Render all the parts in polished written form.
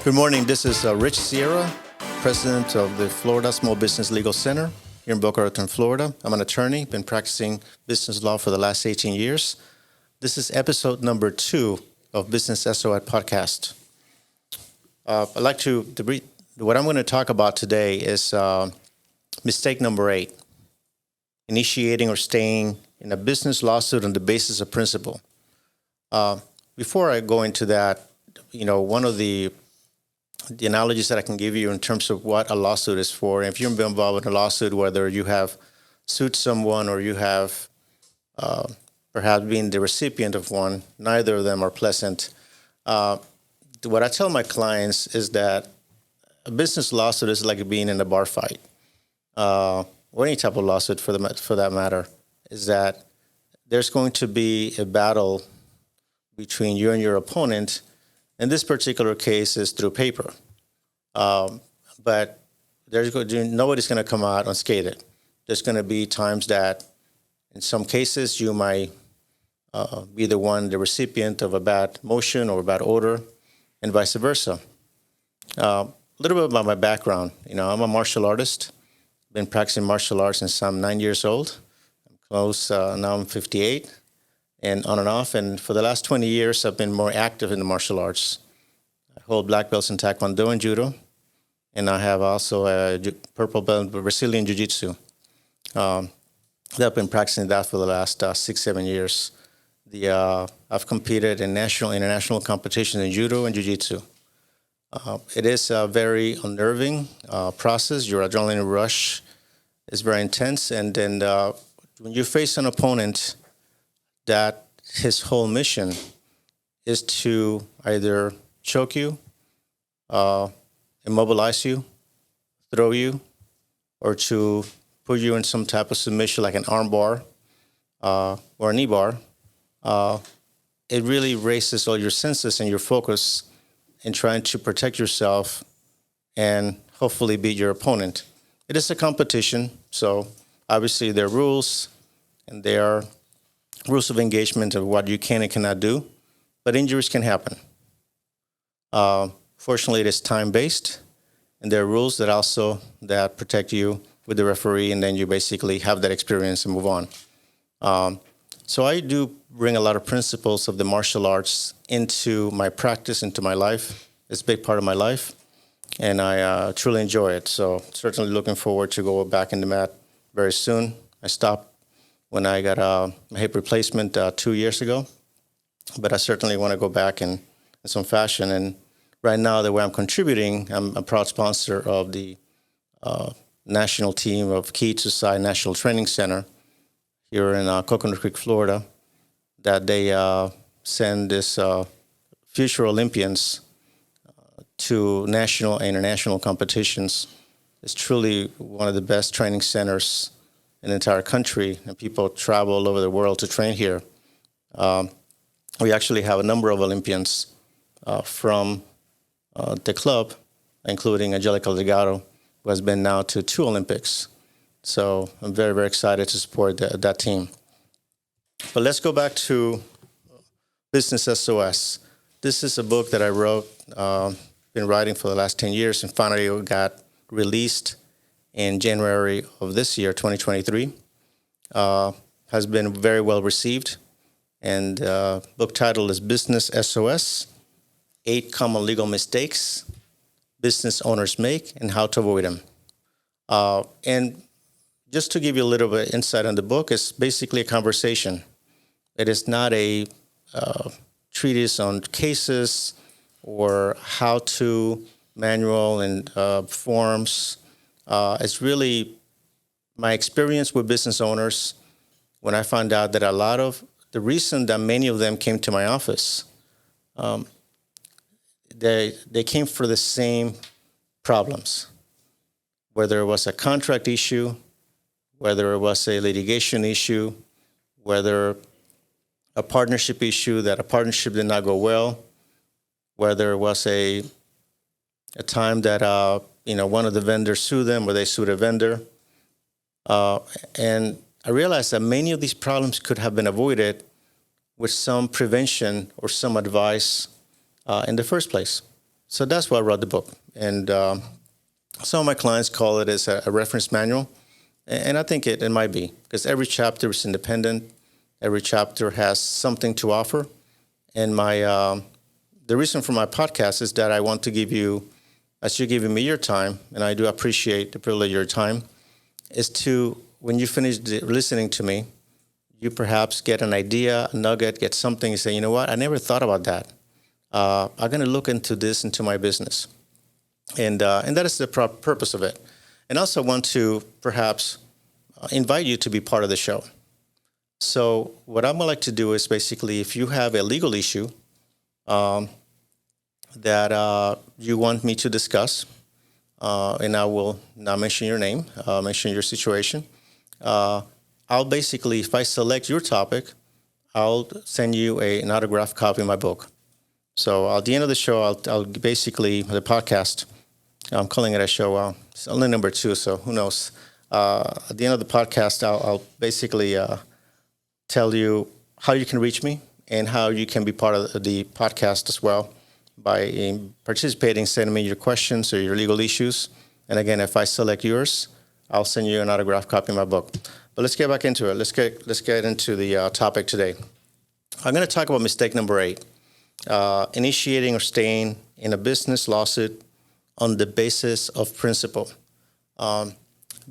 Good morning. This is Rich Sierra, president of the Florida Small Business Legal Center here in Boca Raton, Florida. I'm an attorney, been practicing business law for the last 18 years. This is episode number 2 of Business SOS podcast. What I'm going to talk about today is mistake number 8, initiating or staying in a business lawsuit on the basis of principle. Before I go into that, one of the analogies that I can give you in terms of what a lawsuit is for, and if you've been involved in a lawsuit, whether you have sued someone or you have perhaps been the recipient of one, neither of them are pleasant. What I tell my clients is that a business lawsuit is like being in a bar fight, or any type of lawsuit for that matter, is that there's going to be a battle between you and your opponent. In this particular case, is through paper, but nobody's going to come out unscathed. There's going to be times that, in some cases, you might be the recipient of a bad motion or a bad order, and vice versa. A little bit about my background. I'm a martial artist. Been practicing martial arts since I'm 9 years old. Now I'm 58. And on and off. And for the last 20 years, I've been more active in the martial arts. I hold black belts in Taekwondo and Judo. And I have also a purple belt in Brazilian Jiu-Jitsu. I've been practicing that for the last 6-7 years. I've competed in national and international competitions in Judo and Jiu-Jitsu. It is a very unnerving process. Your adrenaline rush is very intense. And then when you face an opponent that his whole mission is to either choke you, immobilize you, throw you, or to put you in some type of submission like an arm bar or a knee bar, it really raises all your senses and your focus in trying to protect yourself and hopefully beat your opponent. It is a competition, so obviously there are rules, and there are rules of engagement of what you can and cannot do, but injuries can happen. Fortunately, it is time-based, and there are rules that protect you with the referee, and then you basically have that experience and move on. So I do bring a lot of principles of the martial arts into my practice, into my life. It's a big part of my life, and I truly enjoy it. So certainly looking forward to go back in the mat very soon. I stopped when I got a hip replacement 2 years ago. But I certainly want to go back in some fashion. And right now, the way I'm contributing, I'm a proud sponsor of the national team of Key to Side National Training Center here in Coconut Creek, Florida, that they send this future Olympians to national and international competitions. It's truly one of the best training centers in the entire country, and people travel all over the world to train here. We actually have a number of Olympians from the club, including Angelica Delgado, who has been now to 2 Olympics. So I'm very, very excited to support that team. But let's go back to Business SOS. This is a book that I wrote, been writing for the last 10 years, and finally got released in January of this year, 2023, has been very well received. And book title is Business SOS, 8 Common Legal Mistakes Business Owners Make and How to Avoid Them. And just to give you a little bit of insight on the book, it's basically a conversation. It is not a treatise on cases or how-to manual and forms. It's really my experience with business owners when I found out that the reason that many of them came to my office, they came for the same problems, whether it was a contract issue, whether it was a litigation issue, whether a partnership issue that a partnership did not go well, whether it was a time that one of the vendors sued them or they sued a vendor. And I realized that many of these problems could have been avoided with some prevention or some advice in the first place. So that's why I wrote the book. And some of my clients call it as a reference manual. And I think it might be, because every chapter is independent. Every chapter has something to offer. And the reason for my podcast is that I want to give you, as you're giving me your time, and I do appreciate the privilege of your time, is to, when you finish listening to me, you perhaps get an idea, a nugget, get something, and say, you know what, I never thought about that. I'm going to look into this, into my business. And that is the purpose of it. And also want to perhaps invite you to be part of the show. So what I'm going to like to do is basically, if you have a legal issue that you want me to discuss, and I will not mention your name, mention your situation, I'll basically, if I select your topic, I'll send you an autographed copy of my book. So at the end of the show, I'll basically, the podcast, I'm calling it a show. It's only number 2, so who knows? At the end of the podcast, I'll basically tell you how you can reach me and how you can be part of the podcast as well by participating, sending me your questions or your legal issues. And again, if I select yours, I'll send you an autographed copy of my book. But let's get back into it. Let's get into the topic today. I'm going to talk about mistake number 8, initiating or staying in a business lawsuit on the basis of principle.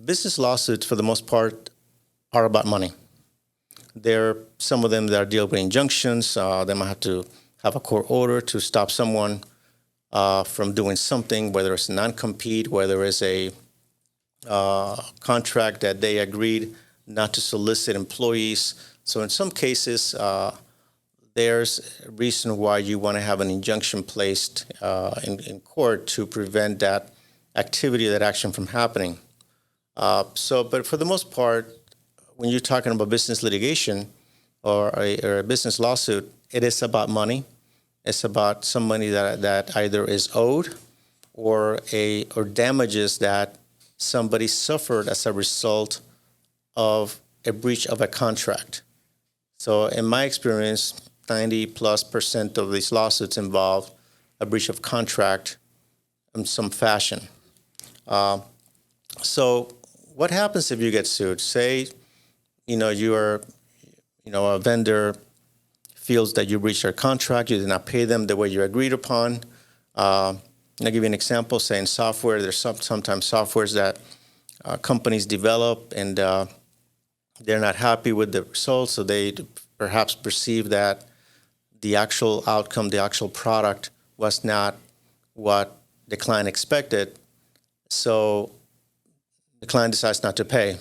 Business lawsuits, for the most part, are about money. There are some of them that deal with injunctions. They might have to have a court order to stop someone from doing something, whether it's a non-compete, whether it's a contract that they agreed not to solicit employees. So in some cases, there's a reason why you want to have an injunction placed in court to prevent that activity, that action from happening. But for the most part, when you're talking about business litigation or a business lawsuit, it is about money. It's about some money that either is owed or damages that somebody suffered as a result of a breach of a contract. So in my experience, 90+% of these lawsuits involve a breach of contract in some fashion. So what happens if you get sued? Say, a vendor feels that you breached their contract, you did not pay them the way you agreed upon. I'll give you an example. Say in software, there's sometimes softwares that companies develop and they're not happy with the results, so they perhaps perceive that the actual outcome, the actual product was not what the client expected. So the client decides not to pay.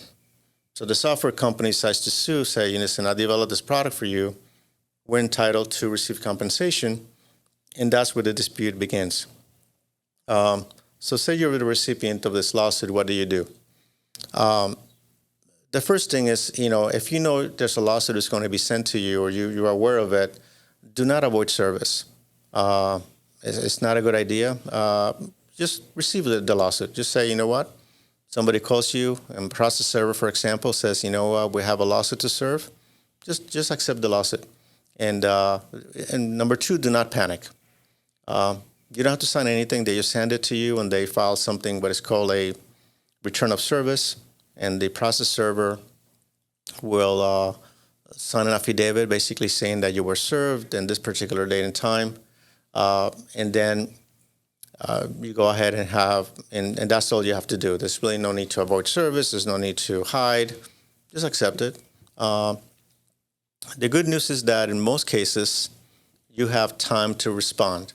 So the software company decides to sue, say, listen, I developed this product for you. We're entitled to receive compensation. And that's where the dispute begins. So say you're the recipient of this lawsuit, what do you do? The first thing is, if you know there's a lawsuit that's going to be sent to you or you're aware of it, do not avoid service. It's not a good idea. Just receive the lawsuit. Just say, you know what? Somebody calls you and process server, for example, says, we have a lawsuit to serve. Just accept the lawsuit. And number 2, do not panic. You don't have to sign anything. They just hand it to you and they file something, what is called a return of service. And the process server will sign an affidavit basically saying that you were served in this particular date and time. And then you go ahead and and that's all you have to do. There's really no need to avoid service. There's no need to hide. Just accept it. The good news is that in most cases, you have time to respond.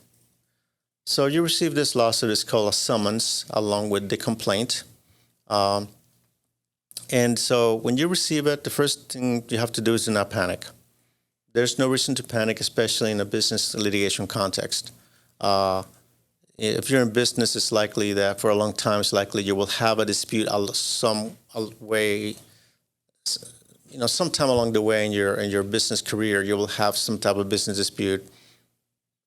So you receive this lawsuit. It's called a summons along with the complaint. And so when you receive it, the first thing you have to do is do not panic. There's no reason to panic, especially in a business litigation context. If you're in business, it's likely that for a long time, it's likely you will have a dispute some way. Sometime along the way in your business career, you will have some type of business dispute.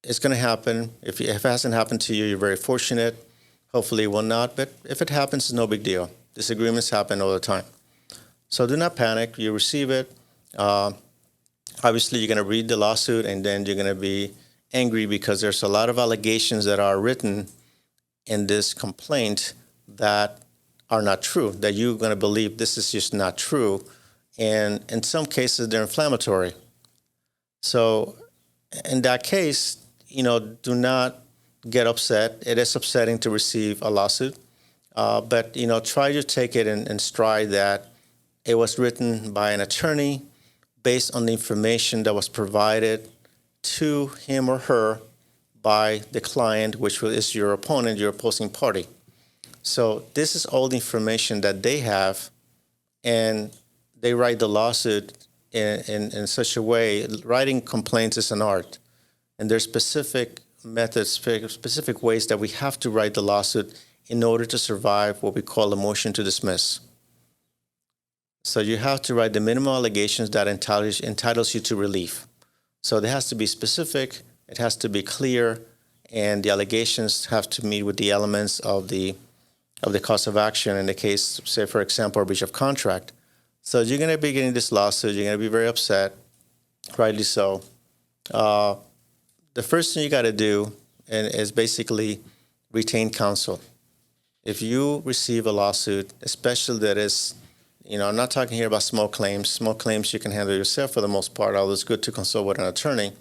It's going to happen. If it hasn't happened to you, you're very fortunate. Hopefully it will not. But if it happens, it's no big deal. Disagreements happen all the time. So do not panic. You receive it. Obviously, you're going to read the lawsuit, and then you're going to be angry because there's a lot of allegations that are written in this complaint that are not true, that you're going to believe this is just not true. And in some cases, they're inflammatory. So in that case, do not get upset. It is upsetting to receive a lawsuit, but try to take it in stride that it was written by an attorney based on the information that was provided to him or her by the client, which is your opponent, your opposing party. So this is all the information that they have, and they write the lawsuit in such a way. Writing complaints is an art, and there's specific methods, specific ways that we have to write the lawsuit in order to survive what we call a motion to dismiss. So you have to write the minimum allegations that entitles you to relief. So it has to be specific, it has to be clear, and the allegations have to meet with the elements of the cause of action in the case, say, for example, a breach of contract. So you're going to be getting this lawsuit, you're going to be very upset, rightly so. The first thing you got to do is basically retain counsel. If you receive a lawsuit, especially that is, I'm not talking here about small claims. Small claims you can handle yourself for the most part, although it's good to consult with an attorney.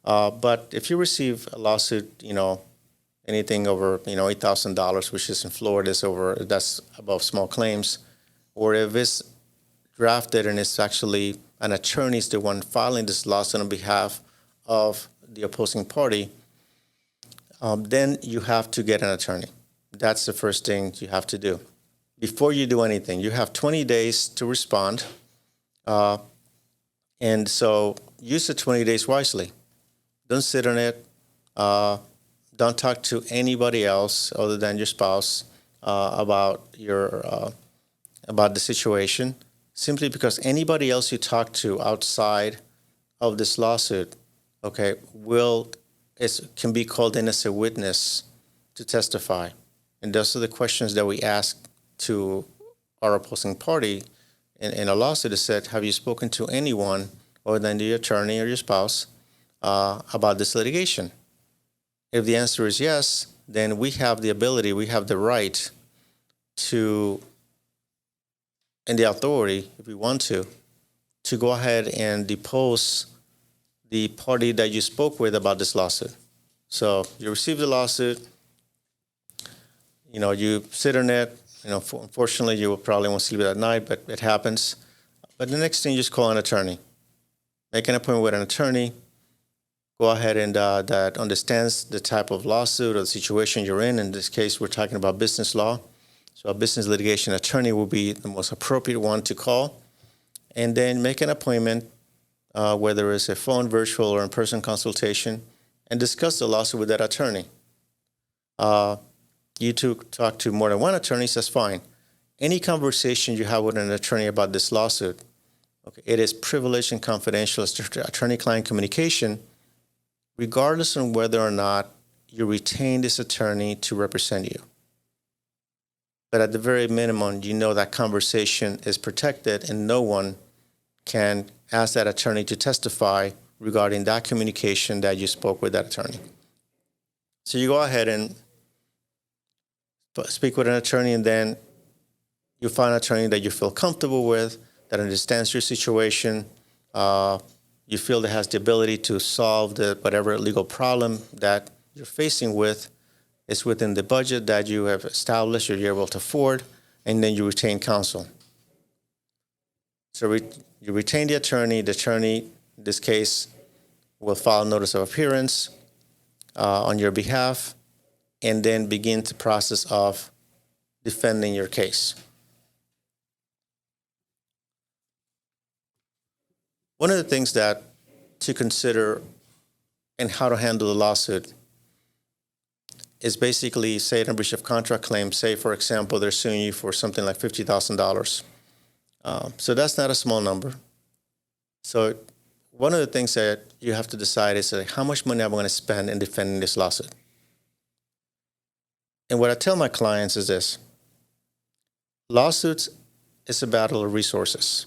But if you receive a lawsuit, anything over, $8,000, which is in Florida, that's above small claims, or if it's drafted and it's actually an attorney is the one filing this lawsuit on behalf of the opposing party, then you have to get an attorney. That's the first thing you have to do. Before you do anything, you have 20 days to respond. And so use the 20 days wisely. Don't sit on it. Don't talk to anybody else other than your spouse about the situation, simply because anybody else you talk to outside of this lawsuit, can be called in as a witness to testify. And those are the questions that we ask to our opposing party in a lawsuit. Is said, have you spoken to anyone other than the attorney or your spouse about this litigation? If the answer is yes, then we have the ability, we have the right to, and the authority, if we want to go ahead and depose the party that you spoke with about this lawsuit. So you receive the lawsuit, you sit on it. Unfortunately, you probably won't sleep at night, but it happens. But the next thing, you just call an attorney. Make an appointment with an attorney. Go ahead and that understands the type of lawsuit or the situation you're in. In this case, we're talking about business law. So a business litigation attorney will be the most appropriate one to call. And then make an appointment, whether it's a phone, virtual, or in-person consultation, and discuss the lawsuit with that attorney. You two talk to more than one attorney, that's fine. Any conversation you have with an attorney about this lawsuit, it is privileged and confidential. It's attorney-client communication, regardless of whether or not you retain this attorney to represent you. But at the very minimum, that conversation is protected and no one can ask that attorney to testify regarding that communication that you spoke with that attorney. So you go ahead and speak with an attorney, and then you find an attorney that you feel comfortable with, that understands your situation. You feel that has the ability to solve whatever legal problem that you're facing with. It's within the budget that you have established or you're able to afford, and then you retain counsel. So you retain the attorney. The attorney, in this case, will file notice of appearance on your behalf, and then begin the process of defending your case. One of the things that to consider in how to handle a lawsuit is basically, say, in a breach of contract claim, say, for example, they're suing you for something like $50,000. So that's not a small number. So one of the things that you have to decide is how much money am I going to spend in defending this lawsuit? And what I tell my clients is this: lawsuits is a battle of resources,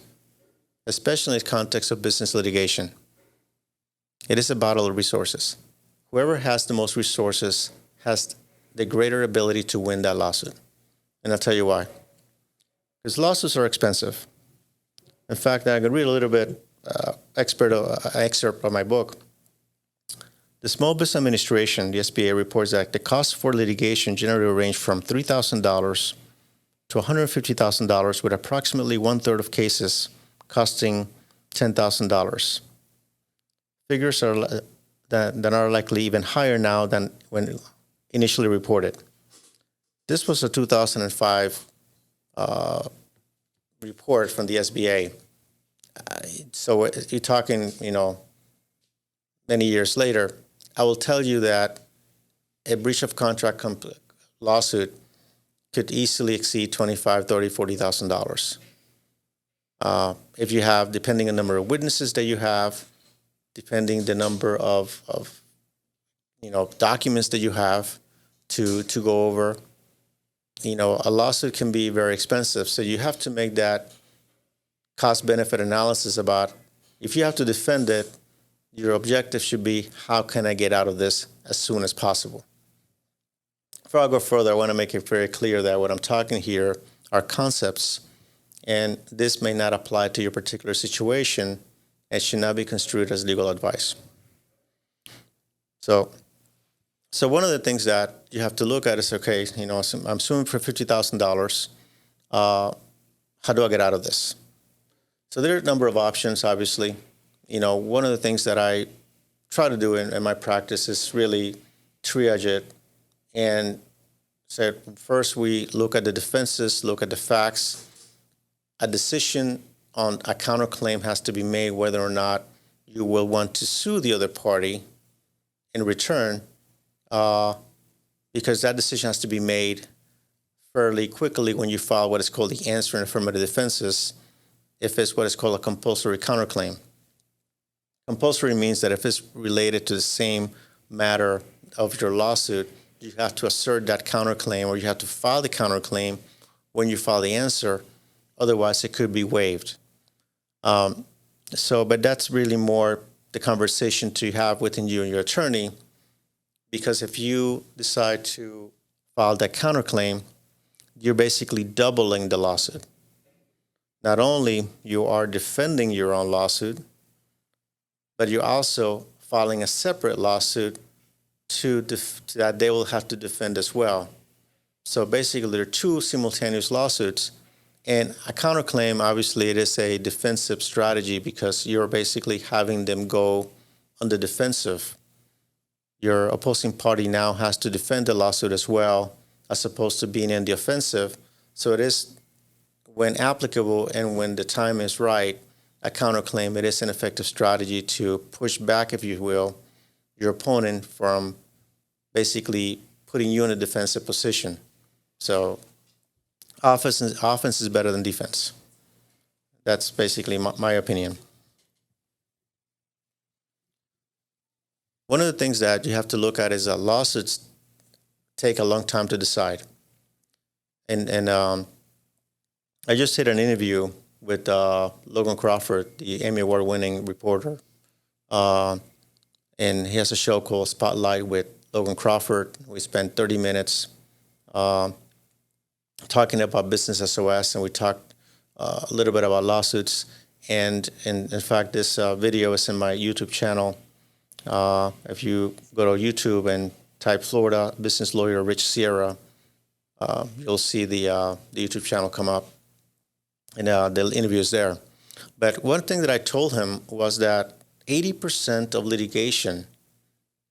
especially in the context of business litigation. It is a battle of resources. whoever has the most resources has the greater ability to win that lawsuit. And I'll tell you why. Because lawsuits are expensive. In fact, I could read a little bit excerpt of my book. The Small Business Administration, the SBA, reports that the cost for litigation generally range from $3,000 to $150,000, with approximately one-third of cases costing $10,000. Figures are that are likely even higher now than when initially reported. This was a 2005 report from the SBA. So you're talking, many years later. I will tell you that a breach of contract lawsuit could easily exceed $25,000, $30,000, $40,000. If you have, depending on the number of witnesses that you have, depending the number of documents that you have to go over, a lawsuit can be very expensive. So you have to make that cost-benefit analysis about, if you have to defend it, your objective should be, how can I get out of this as soon as possible? Before I go further, I want to make it very clear that what I'm talking here are concepts, and this may not apply to your particular situation and should not be construed as legal advice. So one of the things that you have to look at is, okay, I'm suing for $50,000. How do I get out of this? So there are a number of options, obviously. One of the things that I try to do in my practice is really triage it and say, first we look at the defenses, look at the facts. A decision on a counterclaim has to be made whether or not you will want to sue the other party in return, because that decision has to be made fairly quickly when you file what is called the answer and affirmative defenses, if it's what is called a compulsory counterclaim. Compulsory means that if it's related to the same matter of your lawsuit, you have to assert that counterclaim, or you have to file the counterclaim when you file the answer. Otherwise, it could be waived. But that's really more the conversation to have within you and your attorney, because if you decide to file that counterclaim, you're basically doubling the lawsuit. Not only you are defending your own lawsuit, but you're also filing a separate lawsuit that they will have to defend as well. So basically, there are two simultaneous lawsuits. And a counterclaim, obviously, it is a defensive strategy because you're basically having them go on the defensive. Your opposing party now has to defend the lawsuit as well, as opposed to being in the offensive. So it is, when applicable and when the time is right, a counterclaim, it is an effective strategy to push back, if you will, your opponent from basically putting you in a defensive position. So offense is better than defense. That's basically my opinion. One of the things that you have to look at is that lawsuits take a long time to decide. And I just did an interview with Logan Crawford, the Emmy Award-winning reporter. And he has a show called Spotlight with Logan Crawford. We spent 30 minutes talking about Business SOS, and we talked a little bit about lawsuits. And in fact, this video is in my YouTube channel. If you go to YouTube and type Florida business lawyer Rich Sierra, you'll see the YouTube channel come up, and the interview is there. But one thing that I told him was that 80% of litigation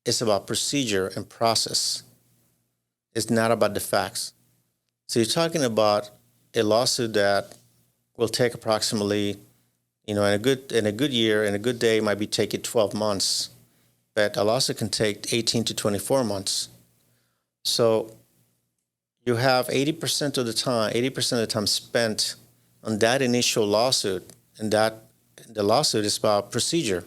is about procedure and process. It's not about the facts. So you're talking about a lawsuit that will take approximately, in a good year, in a good day, might be taking 12 months, but a lawsuit can take 18 to 24 months. So you have 80% of the time spent on that initial lawsuit, and that the lawsuit is about procedure.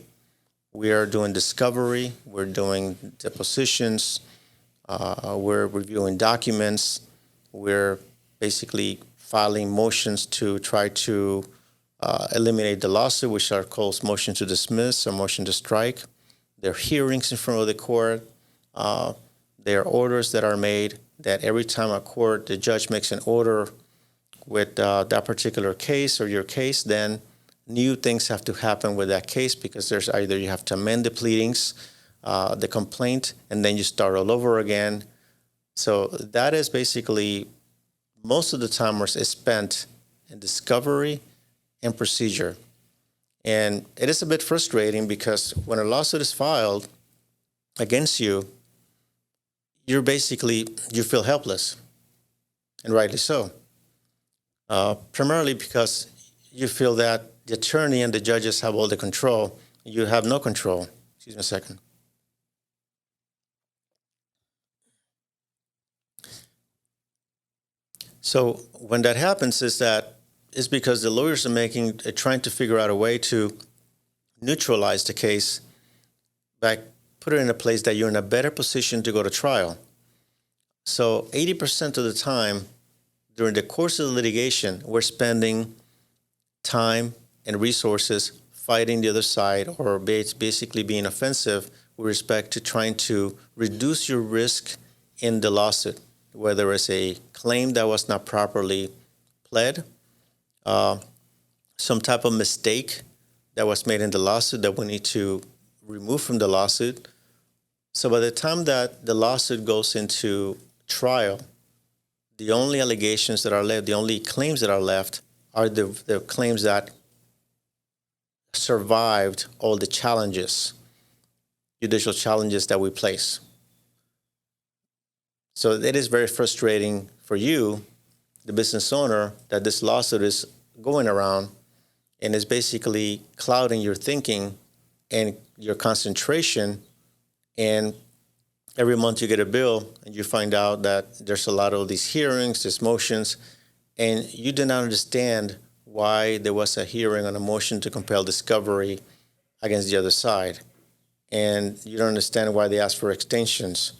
We are doing discovery, we're doing depositions, we're reviewing documents, we're basically filing motions to try to eliminate the lawsuit, which are called motion to dismiss or motion to strike. There are hearings in front of the court. There are orders that are made that every time the judge makes an order with that particular case or your case, then new things have to happen with that case, because there's either you have to amend the pleadings, the complaint, and then you start all over again. So that is basically most of the time is spent in discovery and procedure. And it is a bit frustrating because when a lawsuit is filed against you, you feel helpless, and rightly so. Primarily because you feel that the attorney and the judges have all the control. You have no control. Excuse me a second. So when that happens is because the lawyers are trying to figure out a way to neutralize the case by put it in a place that you're in a better position to go to trial. So 80% of the time during the course of the litigation, we're spending time and resources fighting the other side, or basically being offensive with respect to trying to reduce your risk in the lawsuit, whether it's a claim that was not properly pled, some type of mistake that was made in the lawsuit that we need to remove from the lawsuit. So by the time that the lawsuit goes into trial, the only allegations that are left, the only claims that are left, are the claims that survived all the challenges, judicial challenges that we place. So it is very frustrating for you, the business owner, that this lawsuit is going around and is basically clouding your thinking and your concentration. And every month you get a bill and you find out that there's a lot of these hearings, these motions, and you do not understand why there was a hearing on a motion to compel discovery against the other side. And you don't understand why they asked for extensions.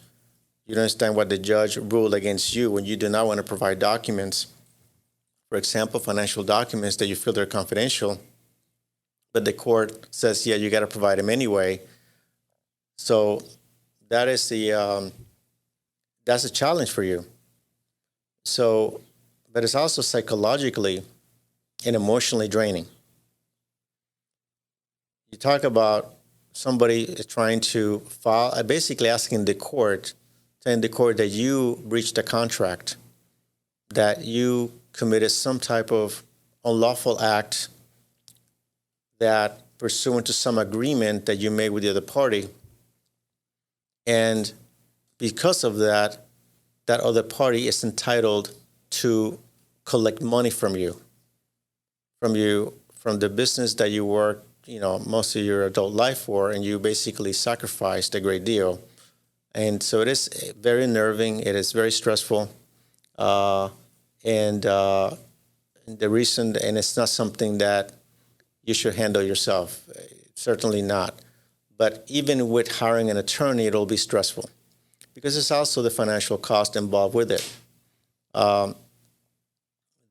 You don't understand what the judge ruled against you when you do not want to provide documents, for example, financial documents that you feel they're confidential, but the court says, yeah, you got to provide them anyway. So that is that's a challenge for you. So, but it's also psychologically and emotionally draining. You talk about somebody trying to file, basically asking the court, telling the court that you breached a contract, that you committed some type of unlawful act that pursuant to some agreement that you made with the other party. And because of that, that other party is entitled to collect money from the business that you worked, most of your adult life for, and you basically sacrificed a great deal. And so it is very unnerving. It is very stressful. And it's not something that you should handle yourself. Certainly not. But even with hiring an attorney, it'll be stressful because it's also the financial cost involved with it.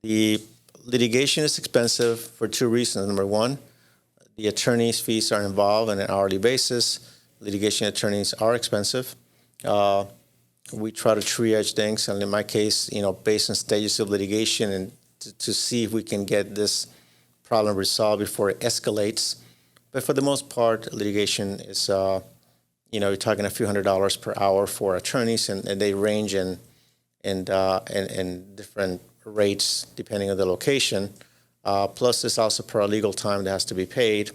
The litigation is expensive for two reasons. Number one, the attorney's fees are involved on an hourly basis. Litigation attorneys are expensive. We try to triage things, and in my case, based on stages of litigation, and to see if we can get this problem resolved before it escalates. But for the most part, litigation is, you're talking a few $100s per hour for attorneys, and they range in different rates depending on the location. Plus, there's also paralegal time that has to be paid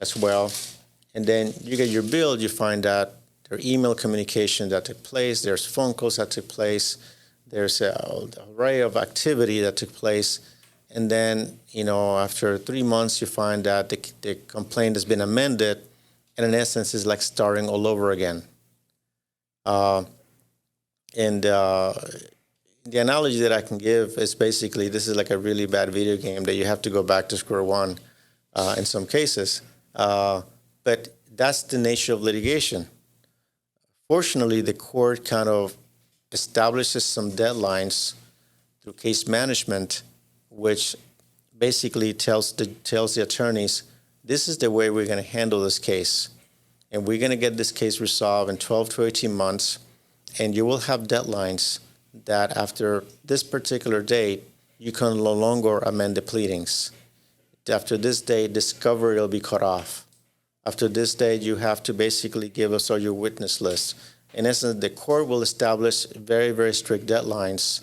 as well. And then you get your bill, you find that there are email communication that took place, there's phone calls that took place, there's an array of activity that took place. And then, after 3 months, you find that the complaint has been amended, and in essence, it's like starting all over again. The analogy that I can give is basically this is like a really bad video game that you have to go back to square one in some cases. But that's the nature of litigation. Fortunately, the court kind of establishes some deadlines through case management, which basically tells the attorneys, this is the way we're going to handle this case. and we're going to get this case resolved in 12 to 18 months, and you will have deadlines that after this particular date, you can no longer amend the pleadings. After this date, discovery will be cut off. After this date, you have to basically give us all your witness list. In essence, the court will establish very, very strict deadlines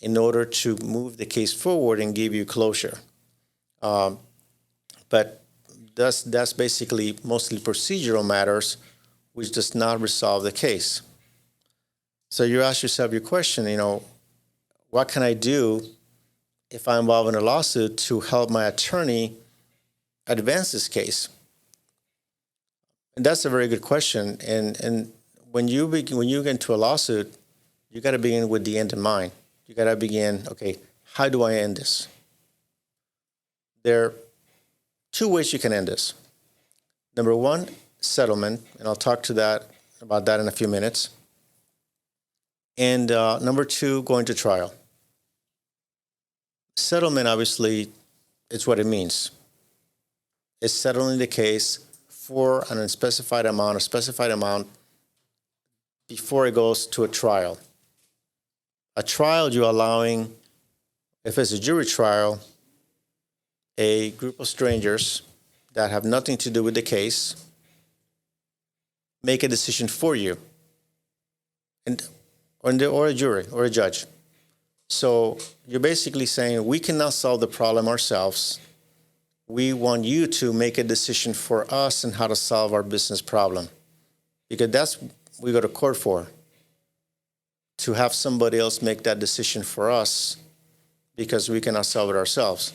in order to move the case forward and give you closure. But that's basically mostly procedural matters, which does not resolve the case. So you ask yourself your question, what can I do if I'm involved in a lawsuit to help my attorney advance this case? And that's a very good question. And when you get into a lawsuit, you got to begin with the end in mind. You got to begin, okay, how do I end this? There are two ways you can end this. Number one, settlement, and I'll talk about that in a few minutes. And number two, going to trial. Settlement, obviously, is what it means. It's settling the case for an unspecified amount, a specified amount, before it goes to a trial. A trial, you're allowing, if it's a jury trial, a group of strangers that have nothing to do with the case make a decision for you, or a jury or a judge. So you're basically saying, we cannot solve the problem ourselves. We want you to make a decision for us on how to solve our business problem. Because that's what we go to court for, to have somebody else make that decision for us because we cannot solve it ourselves.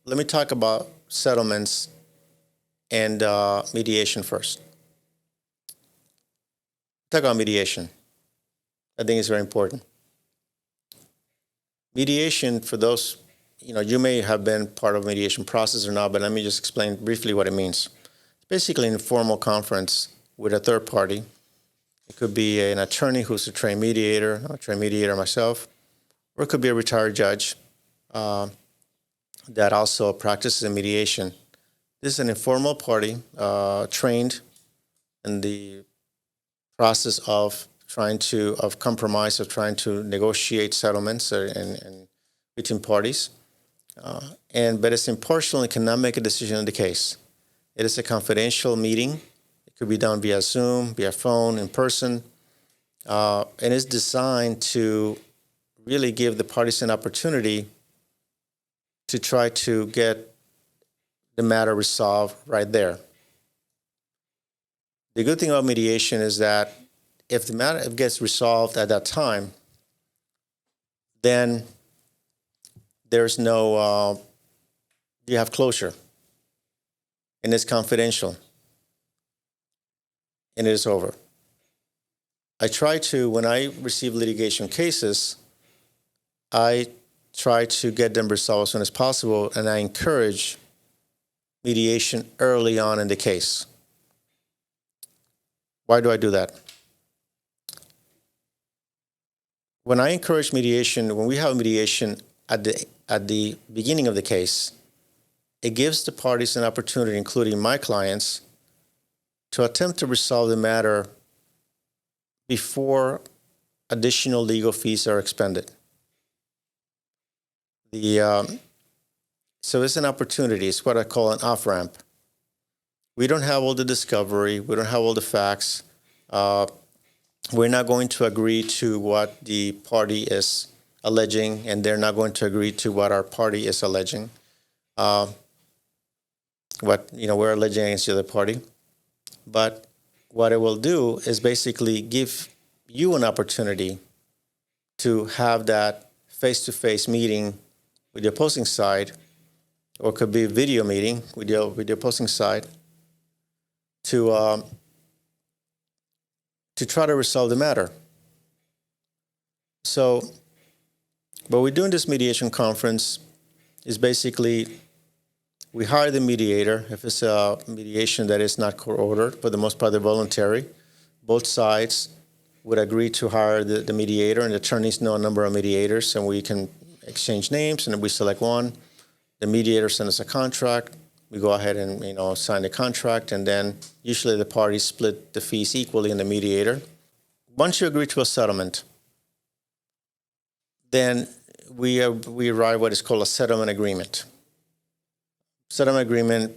Let me talk about settlements and mediation first. Talk about mediation. I think it's very important. Mediation, for those, you may have been part of a mediation process or not, but let me just explain briefly what it means. It's basically an informal conference with a third party. It could be an attorney who's a trained mediator, I'm a trained mediator myself, or it could be a retired judge that also practices in mediation. This is an informal party trained in the process of compromise, of trying to negotiate settlements and between parties. But it's impartial and cannot make a decision on the case. It is a confidential meeting. It could be done via Zoom, via phone, in person. And it's designed to really give the parties an opportunity to try to get the matter resolved right there. The good thing about mediation is that if the matter gets resolved at that time, then there's no, you have closure, and it's confidential, and it is over. When I receive litigation cases, I try to get them resolved as soon as possible, and I encourage mediation early on in the case. Why do I do that? When I encourage mediation, when we have mediation at the beginning of the case, it gives the parties an opportunity, including my clients, to attempt to resolve the matter before additional legal fees are expended. So it's an opportunity. It's what I call an off-ramp. We don't have all the discovery. We don't have all the facts. We're not going to agree to what the party is alleging, and they're not going to agree to what our party is alleging. We're alleging against the other party. But what it will do is basically give you an opportunity to have that face-to-face meeting with the opposing side, or it could be a video meeting with the opposing side, to try to resolve the matter. So what we do in this mediation conference is basically we hire the mediator. If it's a mediation that is not court-ordered, for the most part they're voluntary, both sides would agree to hire the mediator, and the attorneys know a number of mediators, and we can exchange names, and we select one. The mediator sends us a contract. We go ahead and sign the contract, and then usually the parties split the fees equally in the mediator. Once you agree to a settlement, then we arrive at what is called a settlement agreement. Settlement agreement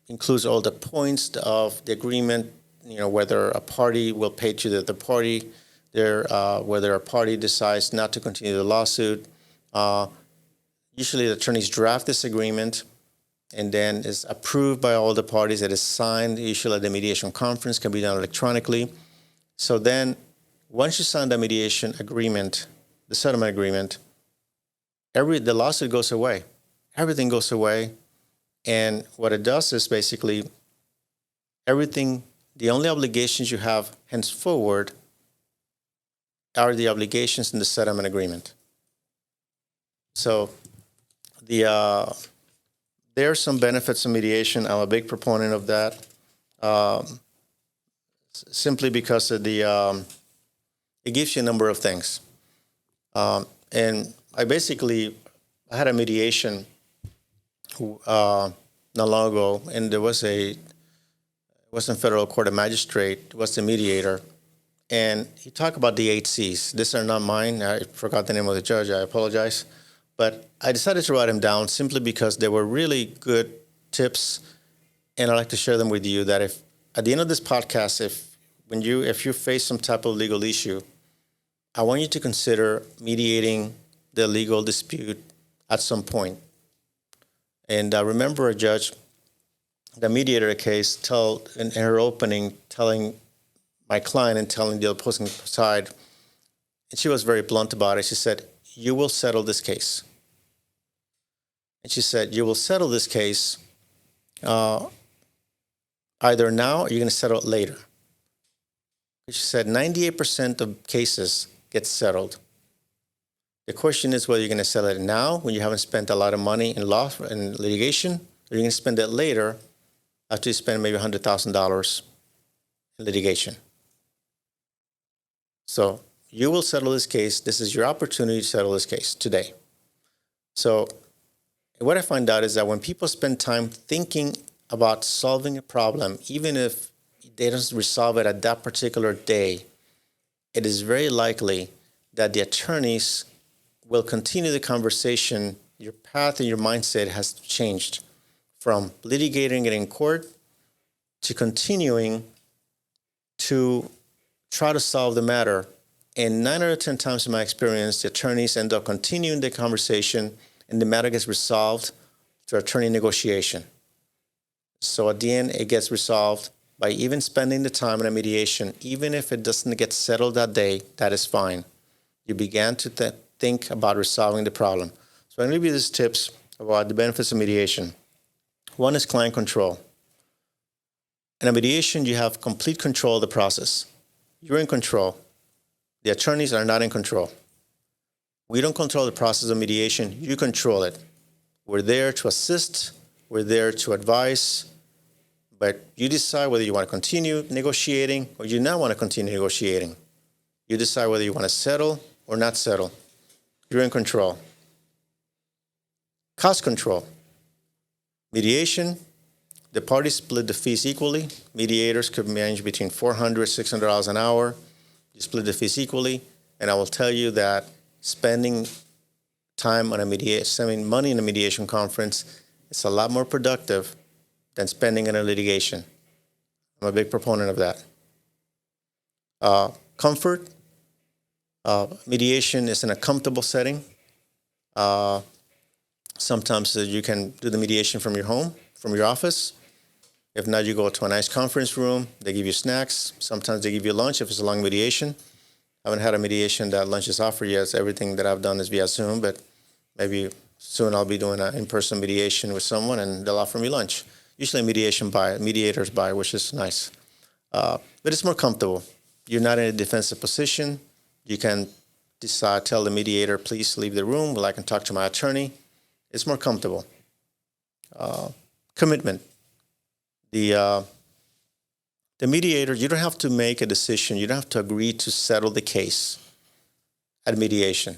includes all the points of the agreement, whether a party will pay to the other party, whether a party decides not to continue the lawsuit. Usually the attorneys draft this agreement and then is approved by all the parties. It is signed. Usually at the mediation conference, can be done electronically. So then once you sign the mediation agreement, the settlement agreement, the lawsuit goes away. Everything goes away. And what it does is basically the only obligations you have henceforward are the obligations in the settlement agreement. So there are some benefits of mediation. I'm a big proponent of that, simply because of it gives you a number of things. And I had a mediation not long ago, and there was wasn't federal court, a magistrate was the mediator, and he talked about the 8 C's. These are not mine. I forgot the name of the judge. I apologize. But I decided to write them down simply because they were really good tips, and I'd like to share them with you. That if at the end of this podcast, if you face some type of legal issue, I want you to consider mediating the legal dispute at some point. And I remember a judge, the mediator case, in her opening, telling my client and telling the opposing side, and she was very blunt about it. She said, "You will settle this case." And she said, "You will settle this case either now or you're going to settle it later." She said 98% of cases get settled. The question is whether you're going to settle it now when you haven't spent a lot of money in law and litigation, or you're going to spend it later after you spend maybe $100,000 in litigation. So you will settle this case. This is your opportunity to settle this case today. So what I find out is that when people spend time thinking about solving a problem, even if they don't resolve it at that particular day, it is very likely that the attorneys will continue the conversation. Your path and your mindset has changed from litigating it in court to continuing to try to solve the matter. And 9 out of 10 times in my experience, the attorneys end up continuing the conversation and the matter gets resolved through attorney negotiation. So at the end, it gets resolved by even spending the time in a mediation. Even if it doesn't get settled that day, that is fine. You began to think about resolving the problem. So I'm going to give you these tips about the benefits of mediation. One is client control. In a mediation, you have complete control of the process. You're in control. The attorneys are not in control. We don't control the process of mediation. You control it. We're there to assist. We're there to advise. But you decide whether you want to continue negotiating or you not want to continue negotiating. You decide whether you want to settle or not settle. You're in control. Cost control. Mediation, the parties split the fees equally. Mediators could range between $400, $600 an hour. You split the fees equally. And I will tell you that spending time on spending money in a mediation conference is a lot more productive than spending in a litigation. I'm a big proponent of that. Comfort. Mediation is in a comfortable setting. Sometimes you can do the mediation from your home, from your office. If not, you go to a nice conference room. They give you snacks. Sometimes they give you lunch if it's a long mediation. I haven't had a mediation that lunch is offered yet. Everything that I've done is via Zoom, but maybe soon I'll be doing an in-person mediation with someone and they'll offer me lunch. Usually mediators buy, which is nice. But it's more comfortable. You're not in a defensive position. You can tell the mediator, please leave the room, I can talk to my attorney. It's more comfortable. Commitment. The mediator, you don't have to make a decision. You don't have to agree to settle the case at mediation.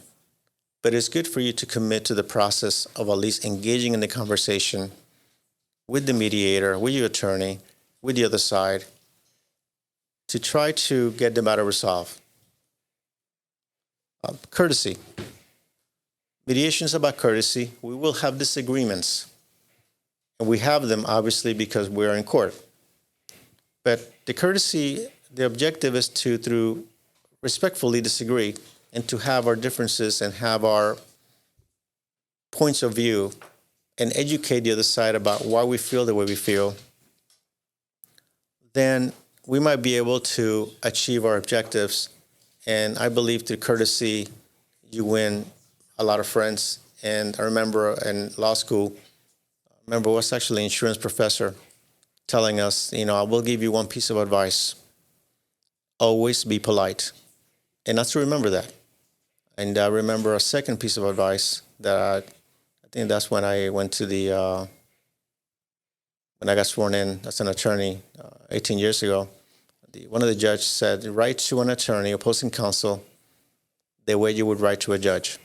But it's good for you to commit to the process of at least engaging in the conversation with the mediator, with your attorney, with the other side, to try to get the matter resolved. Courtesy. Mediation is about courtesy. We will have disagreements. And we have them, obviously, because we're in court. But the courtesy, the objective is to, through respectfully disagree, and to have our differences and have our points of view and educate the other side about why we feel the way we feel, then we might be able to achieve our objectives. And I believe through courtesy, you win a lot of friends. And I remember in law school, I was actually an insurance professor telling us, I will give you one piece of advice. Always be polite. And that's to remember that. And I remember a second piece of advice that I think that's when I went to when I got sworn in as an attorney 18 years ago. One of the judges said, write to an attorney, opposing counsel, the way you would write to a judge.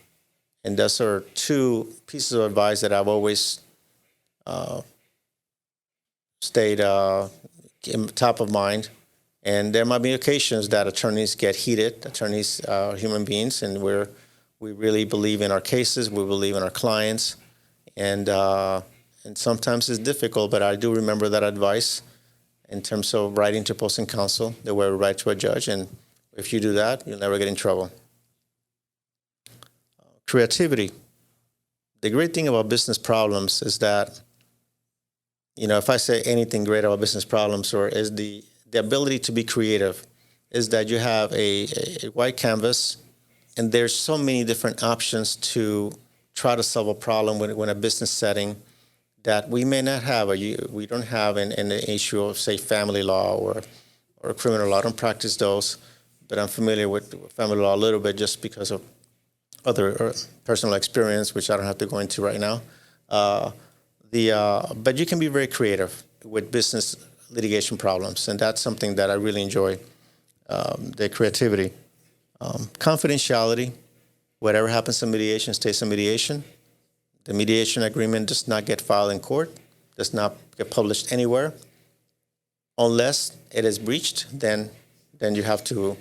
And those are two pieces of advice that I've always stayed top of mind. And there might be occasions that attorneys get heated. Attorneys are human beings, and we really believe in our cases. We believe in our clients, and sometimes it's difficult. But I do remember that advice in terms of writing to opposing counsel, the way we write to a judge. And if you do that, you'll never get in trouble. Creativity. The great thing about business problems is that, if I say anything great about business problems, or is the ability to be creative, is that you have a white canvas, and there's so many different options to try to solve a problem when a business setting that we may not have, or we don't have in the issue of, say, family law or criminal law. I don't practice those, but I'm familiar with family law a little bit just because of other personal experience, which I don't have to go into right now. But you can be very creative with business litigation problems, and that's something that I really enjoy, the creativity. Confidentiality. Whatever happens in mediation stays in mediation. The mediation agreement does not get filed in court, does not get published anywhere. Unless it is breached, then you have to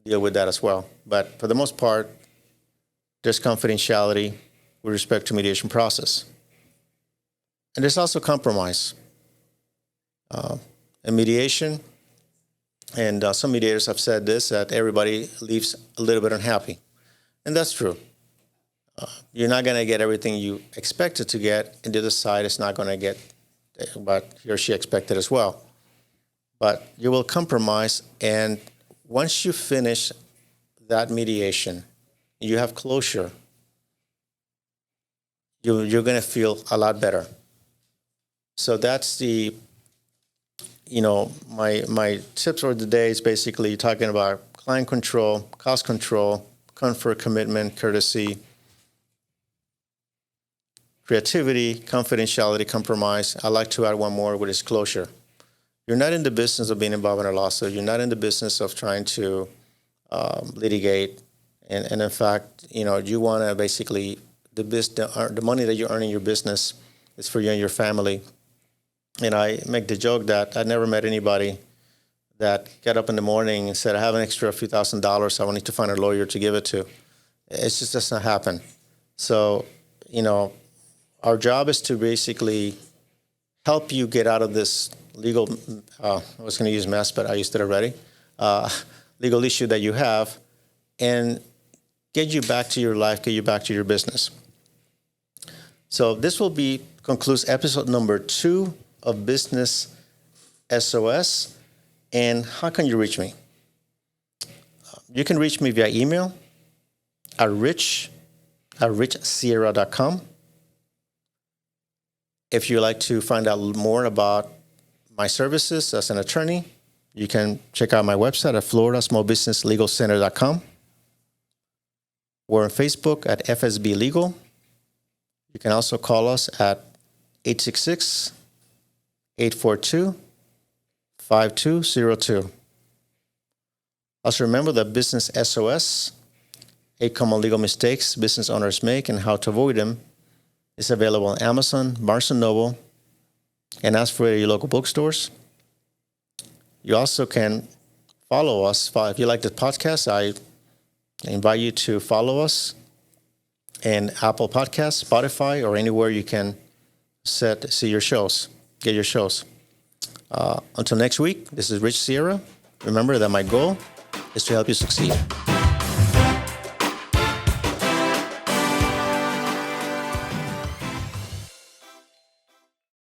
deal with that as well. But for the most part, there's confidentiality with respect to mediation process. And there's also compromise. In mediation, and some mediators have said this, that everybody leaves a little bit unhappy. And that's true. You're not going to get everything you expected to get, and the other side is not going to get what he or she expected as well. But you will compromise, and once you finish that mediation, you have closure, you're going to feel a lot better. So that's my tips for the day is basically talking about client control, cost control, comfort, commitment, courtesy, creativity, confidentiality, compromise. I like to add one more, which is closure. You're not in the business of being involved in a lawsuit. You're not in the business of trying to litigate. And in fact, you want to basically, the money that you earn in your business is for you and your family. And I make the joke that I never met anybody that got up in the morning and said, I have an extra few $1,000, I will need to find a lawyer to give it to. It just does not happen. So, our job is to basically help you get out of this legal, I was going to use mess, but I used it already, legal issue that you have, and get you back to your life, get you back to your business. So this concludes episode number 2 of Business SOS. And how can you reach me? You can reach me via email at richsierra.com. If you'd like to find out more about my services as an attorney, you can check out my website at floridasmallbusinesslegalcenter.com. We're on Facebook at FSB Legal. You can also call us at 866-842-5202. Also remember that Business SOS 8 Common Legal Mistakes Business Owners Make and How to Avoid Them is available on Amazon, Barnes & Noble, and ask for it at your local bookstores. You also can follow us. If you like the podcast, I invite you to follow us in Apple Podcasts, Spotify, or anywhere you can see your shows, get your shows. Until next week, this is Rich Sierra. Remember that my goal is to help you succeed.